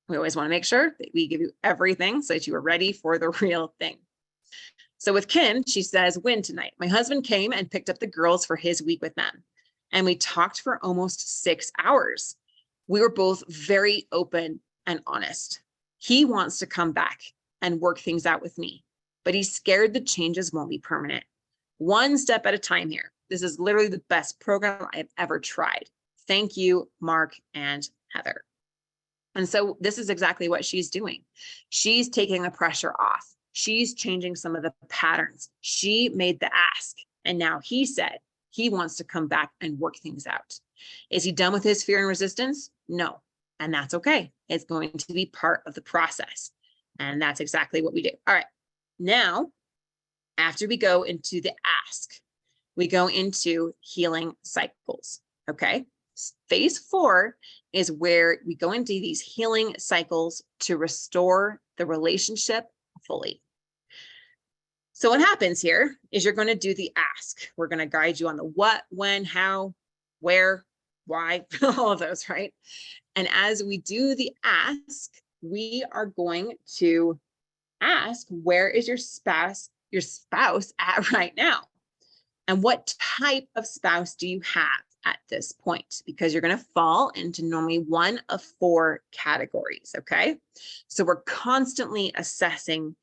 Speaker 1: We always want to make sure that we give you everything so that you are ready for the real thing. So with Kim, she says, win tonight. My husband came and picked up the girls for his week with them. And we talked for almost 6 hours. We were both very open and honest. He wants to come back and work things out with me, but he's scared the changes won't be permanent. One step at a time here. This is literally the best program I've ever tried. Thank you, Mark and Heather. And so this is exactly what she's doing. She's taking the pressure off. She's changing some of the patterns. She made the ask, and now he said he wants to come back and work things out. Is he done with his fear and resistance? No, and that's okay. It's going to be part of the process, and that's exactly what we do. All right, now, after we go into the ask, we go into healing cycles, okay? Phase 4 is where we go into these healing cycles to restore the relationship fully. So what happens here is you're going to do the ask. We're going to guide you on the what, when, how, where, why, all of those, right? And as we do the ask, we are going to ask, where is your spouse at right now? And what type of spouse do you have at this point? Because you're going to fall into normally one of 4 categories, okay? So we're constantly assessing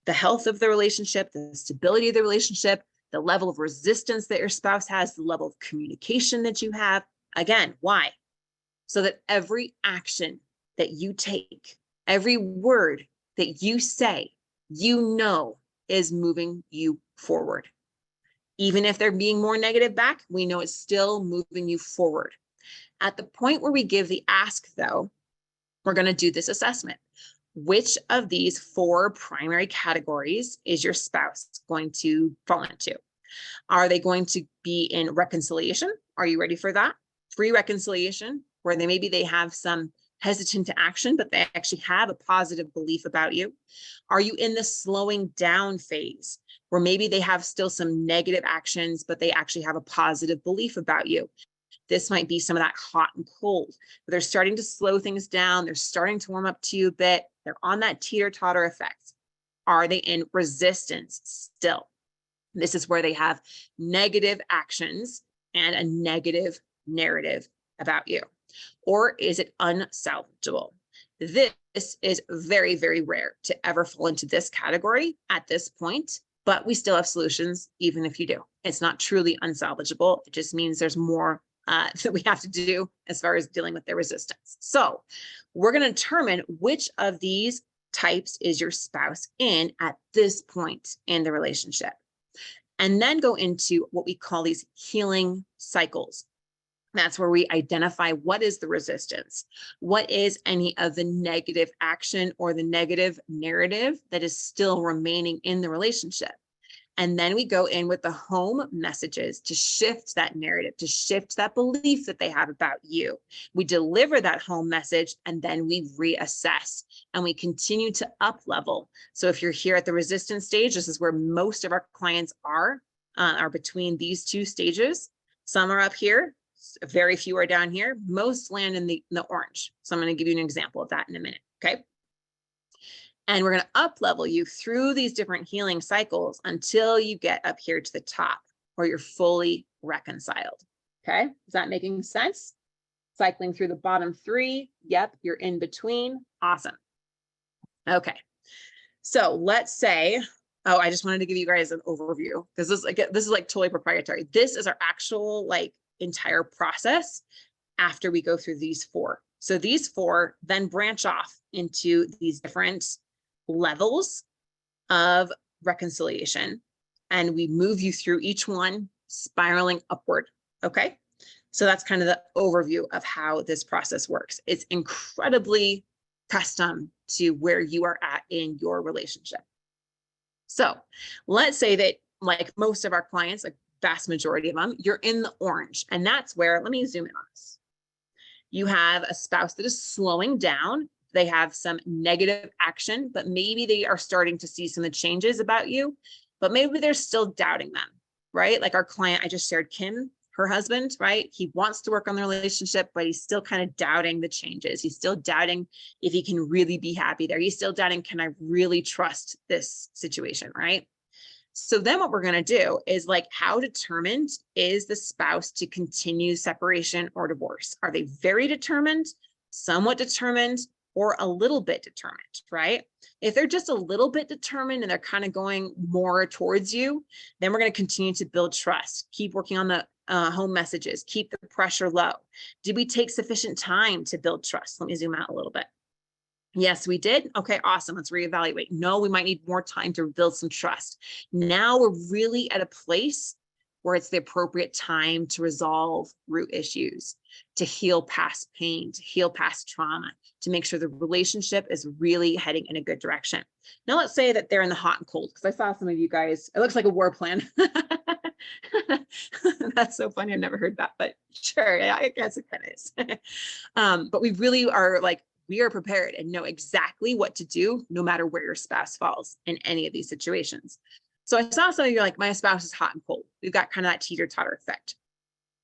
Speaker 1: the health of the relationship, the stability of the relationship, the level of resistance that your spouse has, the level of communication that you have. Again, why? So that every action that you take, every word that you say, you know is moving you forward. Even if they're being more negative back, we know it's still moving you forward. At the point where we give the ask, though, we're going to do this assessment. Which of these 4 primary categories is your spouse going to fall into? Are they going to be in reconciliation? Are you ready for that? Free reconciliation, where maybe they have some hesitant to action, but they actually have a positive belief about you. Are you in the slowing down phase, where maybe they have still some negative actions, but they actually have a positive belief about you? This might be some of that hot and cold, but they're starting to slow things down. They're starting to warm up to you a bit. They're on that teeter-totter effect. Are they in resistance still? This is where they have negative actions and a negative narrative about you. Or is it unsalvageable? This is very, very rare to ever fall into this category at this point, but we still have solutions even if you do. It's not truly unsalvageable. It just means there's more that we have to do as far as dealing with their resistance. So we're going to determine which of these types is your spouse in at this point in the relationship. And then go into what we call these healing cycles. That's where we identify what is the resistance, what is any of the negative action or the negative narrative that is still remaining in the relationship. And then we go in with the home messages to shift that narrative, to shift that belief that they have about you. We deliver that home message and then we reassess and we continue to up level. So if you're here at the resistance stage, this is where most of our clients are between these 2 stages. Some are up here, very few are down here. Most land in the orange. So I'm going to give you an example of that in a minute. Okay. And we're going to up level you through these different healing cycles until you get up here to the top where you're fully reconciled. Okay. Is that making sense? Cycling through the bottom 3. Yep. You're in between. Awesome. Okay. So let's say, oh, I just wanted to give you guys an overview because this is like totally proprietary. This is our actual like entire process after we go through these 4. So these 4 then branch off into these different levels of reconciliation, and we move you through each one spiraling upward. Okay. So that's kind of the overview of how this process works. It's incredibly custom to where you are at in your relationship. So let's say that like most of our clients, like vast majority of them, you're in the orange, and that's where, let me zoom in on this. You have a spouse that is slowing down. They have some negative action, but maybe they are starting to see some of the changes about you, but maybe they're still doubting them, right? Like our client I just shared, Kim, her husband, right? He wants to work on the relationship, but he's still kind of doubting the changes. He's still doubting if he can really be happy there. He's still doubting, can I really trust this situation, right? So then what we're going to do is like, how determined is the spouse to continue separation or divorce? Are they very determined, somewhat determined, or a little bit determined, right? If they're just a little bit determined and they're kind of going more towards you, then we're going to continue to build trust, keep working on the home messages, keep the pressure low. Did we take sufficient time to build trust? Let me zoom out a little bit. Yes, we did. Okay, awesome. Let's reevaluate. No, we might need more time to build some trust. Now we're really at a place where it's the appropriate time to resolve root issues, to heal past pain, to heal past trauma, to make sure the relationship is really heading in a good direction. Now let's say that they're in the hot and cold, because I saw some of you guys, it looks like a war plan. That's so funny. I've never heard that, but sure, yeah, I guess it kind of is. But we really are like, we are prepared and know exactly what to do no matter where your spouse falls in any of these situations. So I saw some of you like, my spouse is hot and cold. We've got kind of that teeter-totter effect.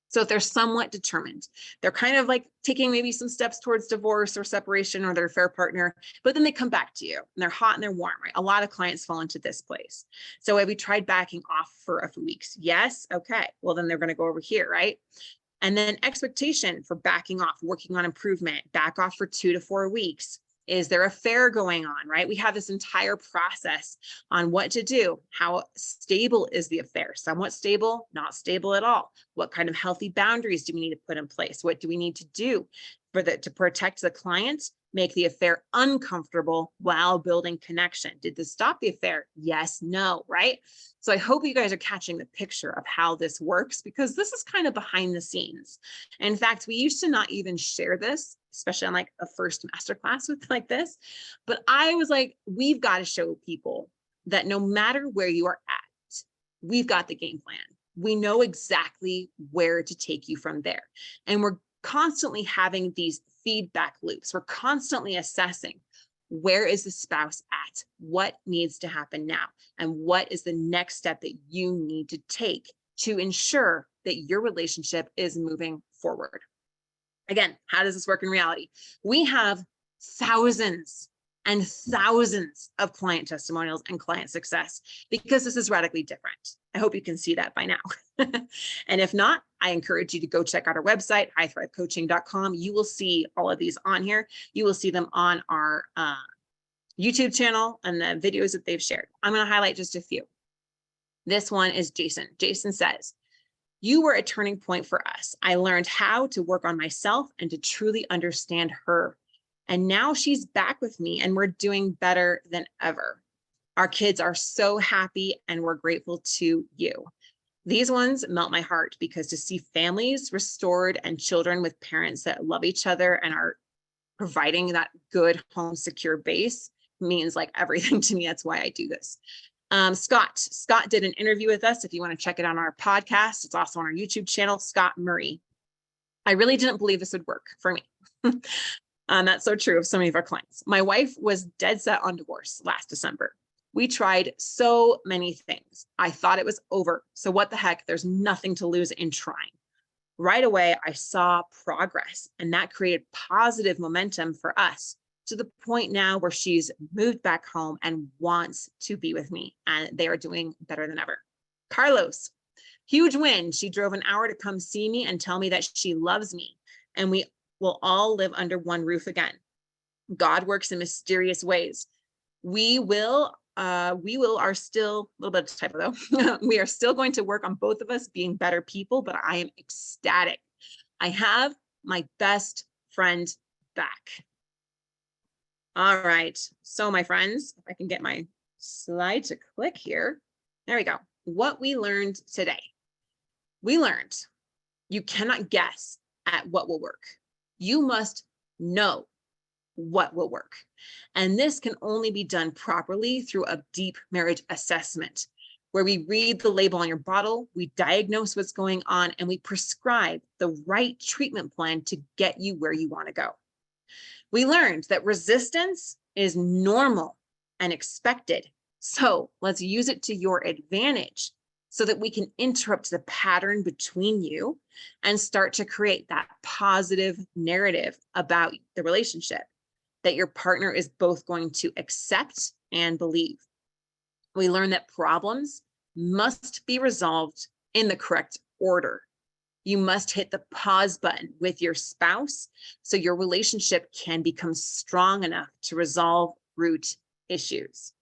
Speaker 1: So if they're somewhat determined, they're kind of like taking maybe some steps towards divorce or separation or their affair partner, but then they come back to you and they're hot and they're warm, right? A lot of clients fall into this place. So have we tried backing off for a few weeks? Yes. Okay. Well, then they're going to go over here, right? And then expectation for backing off, working on improvement, back off for 2 to 4 weeks. Is there affair going on, right? We have this entire process on what to do. How stable is the affair? Somewhat stable, not stable at all. What kind of healthy boundaries do we need to put in place? What do we need to do to protect the client make the affair uncomfortable while building connection? Did this stop the affair? Yes, no, right? So I hope you guys are catching the picture of how this works, because this is kind of behind the scenes. In fact, we used to not even share this, especially on like a first masterclass with like this. But I was like, we've got to show people that no matter where you are at, we've got the game plan. We know exactly where to take you from there. And we're constantly having these feedback loops. We're constantly assessing, where is the spouse at? What needs to happen now? And what is the next step that you need to take to ensure that your relationship is moving forward? Again, how does this work in reality? We have thousands and thousands of client testimonials and client success, because this is radically different. I hope you can see that by now. And if not, I encourage you to go check out our website, highthrivcoaching.com. You will see all of these on here. You will see them on our YouTube channel and the videos that they've shared. I'm going to highlight just a few. This one is Jason. Jason says, "You were a turning point for us. I learned how to work on myself and to truly understand her. And now she's back with me and we're doing better than ever. Our kids are so happy and we're grateful to you." These ones melt my heart, because to see families restored and children with parents that love each other and are providing that good home secure base means like everything to me. That's why I do this. Scott did an interview with us. If you want to check it out on our podcast, it's also on our YouTube channel, Scott Murray. "I really didn't believe this would work for me." That's so true of so many of our clients. "My wife was dead set on divorce last December. We tried so many things. I thought it was over. So what the heck? There's nothing to lose in trying. Right away, I saw progress, and that created positive momentum for us, to the point now where she's moved back home and wants to be with me, and they are doing better than ever." Carlos, "Huge win. She drove an hour to come see me and tell me that she loves me, and we will all live under one roof again. God works in mysterious ways. We are still," a little bit of typo though, "we are still going to work on both of us being better people, but I am ecstatic. I have my best friend back." All right. So my friends, if I can get my slide to click here. There we go. What we learned today. We learned you cannot guess at what will work. You must know what will work. And this can only be done properly through a deep marriage assessment, where we read the label on your bottle, we diagnose what's going on, and we prescribe the right treatment plan to get you where you want to go. We learned that resistance is normal and expected. So let's use it to your advantage, so that we can interrupt the pattern between you and start to create that positive narrative about the relationship that your partner is both going to accept and believe. We learn that problems must be resolved in the correct order. You must hit the pause button with your spouse so your relationship can become strong enough to resolve root issues.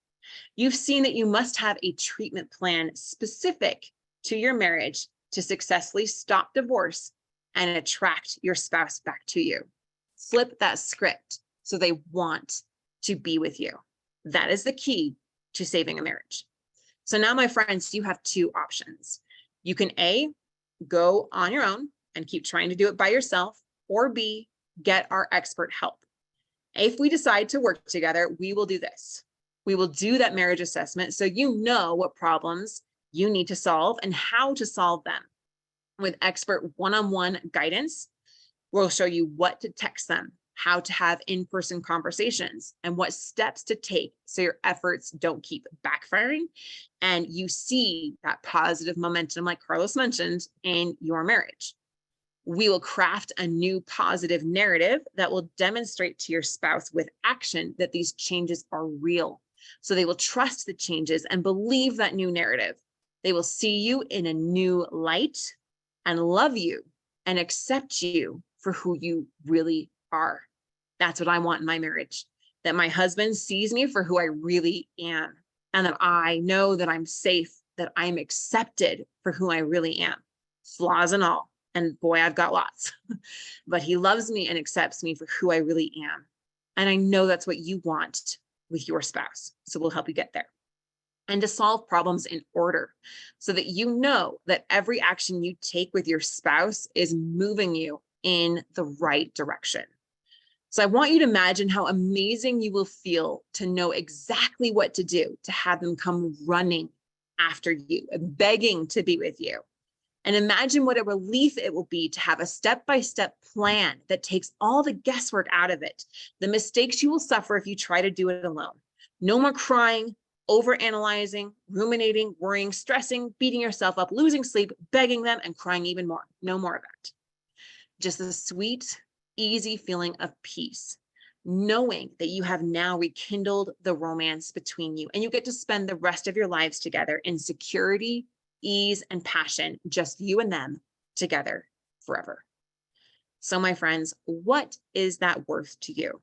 Speaker 1: You've seen that you must have a treatment plan specific to your marriage to successfully stop divorce and attract your spouse back to you. Flip that script so they want to be with you. That is the key to saving a marriage. So now, my friends, you have two options. You can A, go on your own and keep trying to do it by yourself, or B, get our expert help. If we decide to work together, we will do this. We will do that marriage assessment so you know what problems you need to solve and how to solve them. With expert one-on-one guidance, we'll show you what to text them, how to have in-person conversations, and what steps to take so your efforts don't keep backfiring and you see that positive momentum, like Carlos mentioned, in your marriage. We will craft a new positive narrative that will demonstrate to your spouse with action that these changes are real. So they will trust the changes and believe that new narrative. They will see you in a new light and love you and accept you for who you really are. That's what I want in my marriage, that my husband sees me for who I really am, and that I know that I'm safe, that I'm accepted for who I really am, flaws and all. And boy, I've got lots, but he loves me and accepts me for who I really am. And I know that's what you want with your spouse. So we'll help you get there. And to solve problems in order so that you know that every action you take with your spouse is moving you in the right direction. So I want you to imagine how amazing you will feel to know exactly what to do to have them come running after you, begging to be with you. And imagine what a relief it will be to have a step-by-step plan that takes all the guesswork out of it, the mistakes you will suffer if you try to do it alone. No more crying, overanalyzing, ruminating, worrying, stressing, beating yourself up, losing sleep, begging them, and crying even more. No more of that. Just a sweet, easy feeling of peace, knowing that you have now rekindled the romance between you, and you get to spend the rest of your lives together in security, ease, and passion, just you and them together forever. So my friends, what is that worth to you?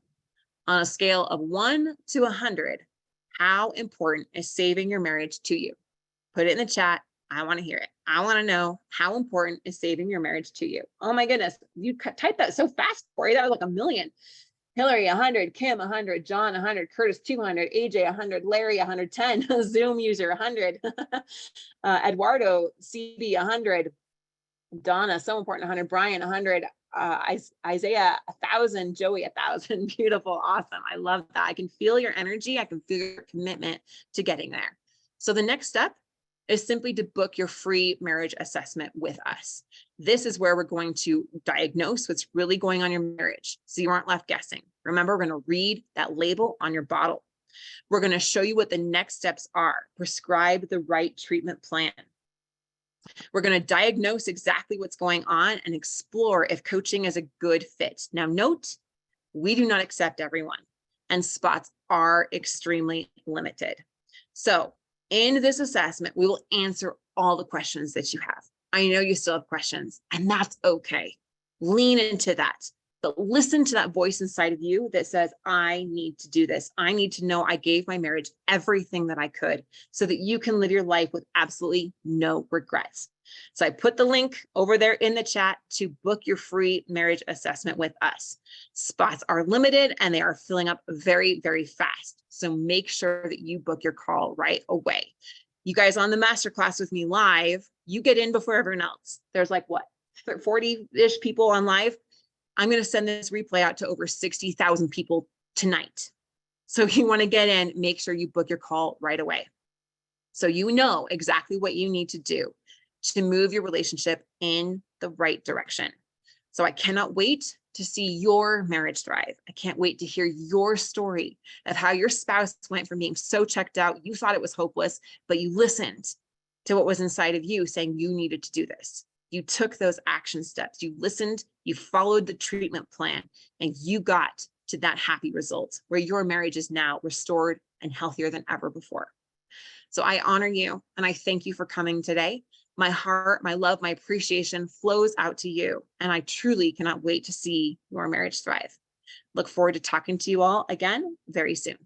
Speaker 1: On a scale of 1 to 100, how important is saving your marriage to you? Put it in the chat. I want to hear it. I want to know how important is saving your marriage to you. Oh my goodness, you typed that so fast, Corey. That was like a million. Hillary, 100, Kim, 100, John, 100, Curtis, 200, AJ, 100, Larry, 110, Zoom user, 100, Eduardo, CB, 100, Donna, so important, 100, Brian, 100, Isaiah, 1,000, Joey, 1,000. Beautiful, awesome. I love that. I can feel your energy. I can feel your commitment to getting there. So the next step is simply to book your free marriage assessment with us. This is where we're going to diagnose what's really going on in your marriage, so you aren't left guessing. Remember, we're going to read that label on your bottle. We're going to show you what the next steps are, prescribe the right treatment plan. We're going to diagnose exactly what's going on and explore if coaching is a good fit. Now, note, we do not accept everyone, and spots are extremely limited. So in this assessment, we will answer all the questions that you have. I know you still have questions, and that's okay. Lean into that, but listen to that voice inside of you that says, I need to do this. I need to know I gave my marriage everything that I could so that you can live your life with absolutely no regrets. So I put the link over there in the chat to book your free marriage assessment with us. Spots are limited and they are filling up very, very fast. So make sure that you book your call right away. You guys on the masterclass with me live, you get in before everyone else. There's like what, 40-ish people on live. I'm going to send this replay out to over 60,000 people tonight. So if you want to get in, make sure you book your call right away. So you know exactly what you need to do to move your relationship in the right direction. So I cannot wait to see your marriage thrive. I can't wait to hear your story of how your spouse went from being so checked out, you thought it was hopeless, but you listened to what was inside of you saying you needed to do this. You took those action steps, you listened, you followed the treatment plan, and you got to that happy result where your marriage is now restored and healthier than ever before. So I honor you and I thank you for coming today. My heart, my love, my appreciation flows out to you, and I truly cannot wait to see your marriage thrive. Look forward to talking to you all again very soon.